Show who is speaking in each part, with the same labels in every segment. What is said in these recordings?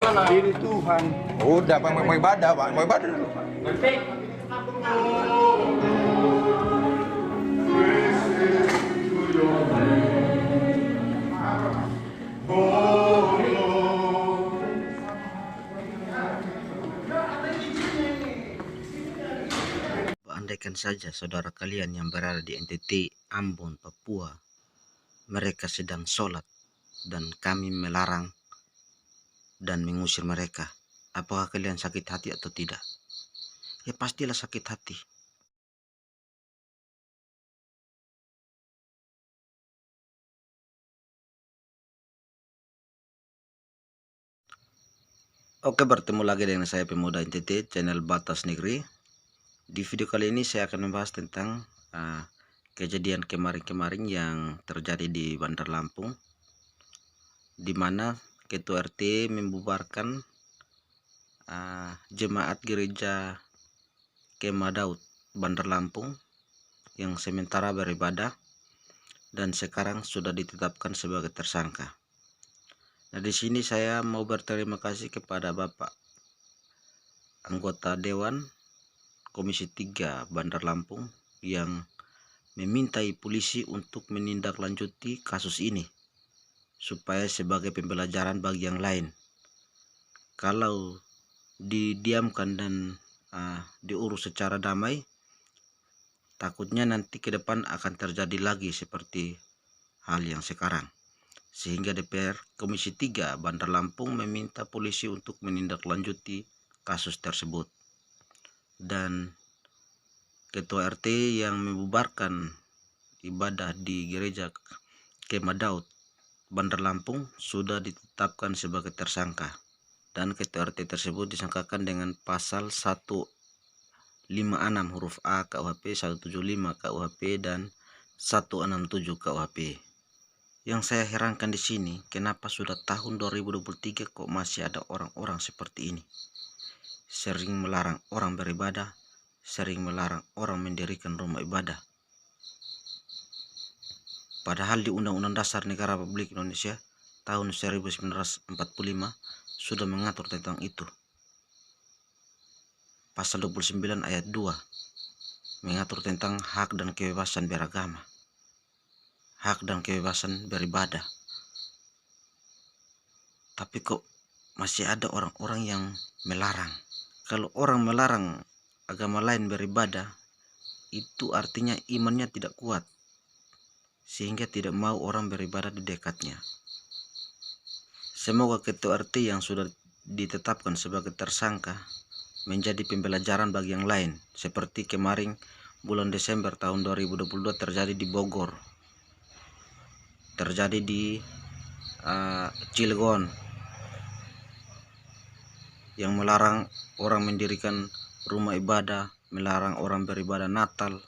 Speaker 1: Diri Tuhan.
Speaker 2: Udah, Bang, mau ibadah, Bang. Mau ibadah dulu.
Speaker 3: Andaikan saja saudara kalian yang berada di NTT, Ambon, Papua, mereka sedang sholat dan kami melarang dan mengusir mereka. Apakah kalian sakit hati atau tidak? Ya pastilah sakit hati. Oke, bertemu lagi dengan saya Pemuda NTT, channel Batas Negeri. Di video kali ini saya akan membahas tentang kejadian kemarin-kemarin yang terjadi di Bandar Lampung, di mana Ketua RT membubarkan jemaat gereja Kemah Daud Bandar Lampung yang sementara beribadah dan sekarang sudah ditetapkan sebagai tersangka. Nah, di sini saya mau berterima kasih kepada Bapak anggota Dewan Komisi 3 Bandar Lampung yang memintai polisi untuk menindaklanjuti kasus ini supaya sebagai pembelajaran bagi yang lain. Kalau didiamkan dan diurus secara damai, takutnya nanti ke depan akan terjadi lagi seperti hal yang sekarang. Sehingga DPR Komisi 3 Bandar Lampung meminta polisi untuk menindaklanjuti kasus tersebut. Dan Ketua RT yang membubarkan ibadah di gereja Kemah Daud Bandar Lampung sudah ditetapkan sebagai tersangka. Dan Ketua RT tersebut disangkakan dengan pasal 156 huruf A KUHP, 175 KUHP, dan 167 KUHP. Yang saya herankan di sini, kenapa sudah tahun 2023 kok masih ada orang-orang seperti ini? Sering melarang orang beribadah, sering melarang orang mendirikan rumah ibadah. Padahal di Undang-Undang Dasar Negara Republik Indonesia tahun 1945 sudah mengatur tentang itu. Pasal 29 ayat 2 mengatur tentang hak dan kebebasan beragama, hak dan kebebasan beribadah. Tapi kok masih ada orang-orang yang melarang. Kalau orang melarang agama lain beribadah, itu artinya imannya tidak kuat, sehingga tidak mau orang beribadah di dekatnya. Semoga Ketua RT yang sudah ditetapkan sebagai tersangka menjadi pembelajaran bagi yang lain, seperti kemarin bulan Desember tahun 2022 terjadi di Bogor, terjadi di Cilegon, yang melarang orang mendirikan rumah ibadah, melarang orang beribadah Natal.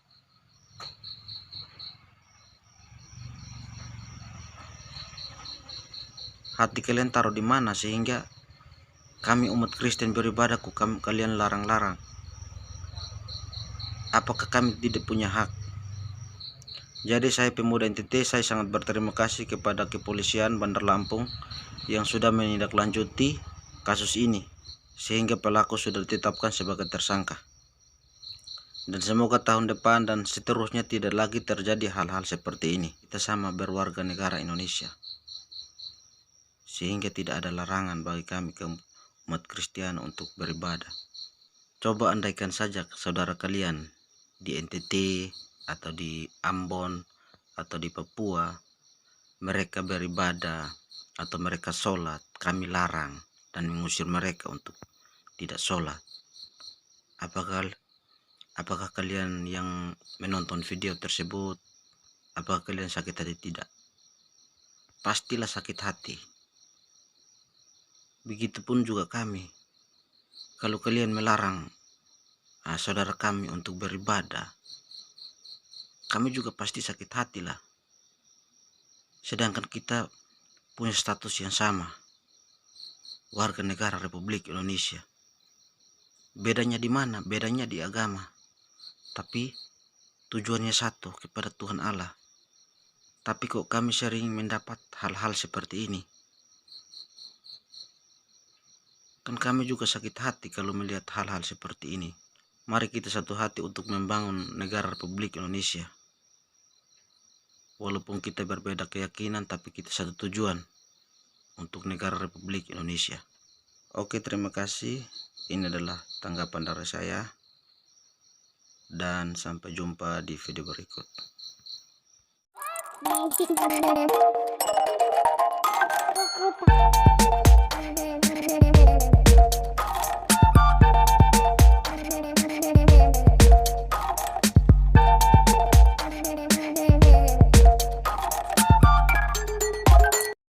Speaker 3: Hati kalian taruh di mana sehingga kami umat Kristen beribadah kok kalian larang-larang? Apakah kami tidak punya hak? Jadi saya Pemuda NTT, saya sangat berterima kasih kepada kepolisian Bandar Lampung yang sudah menindaklanjuti kasus ini sehingga pelaku sudah ditetapkan sebagai tersangka. Dan semoga tahun depan dan seterusnya tidak lagi terjadi hal-hal seperti ini. Kita sama berwarga negara Indonesia, sehingga tidak ada larangan bagi kami umat Kristen untuk beribadah. Coba andaikan saja saudara kalian di NTT atau di Ambon atau di Papua, mereka beribadah atau mereka sholat, kami larang dan mengusir mereka untuk tidak sholat. Apakah kalian yang menonton video tersebut, apakah kalian sakit hati? Tidak. Pastilah sakit hati. Begitupun juga kami. Kalau kalian melarang saudara kami untuk beribadah, kami juga pasti sakit hati lah. Sedangkan kita punya status yang sama, warga negara Republik Indonesia. Bedanya di mana? Bedanya di agama. Tapi tujuannya satu, kepada Tuhan Allah. Tapi kok kami sering mendapat hal-hal seperti ini? Kan kami juga sakit hati kalau melihat hal-hal seperti ini. Mari kita satu hati untuk membangun negara Republik Indonesia. Walaupun kita berbeda keyakinan, tapi kita satu tujuan untuk negara Republik Indonesia. Oke, terima kasih. Ini adalah tanggapan dari saya. Dan sampai jumpa di video berikut.
Speaker 1: Thank you.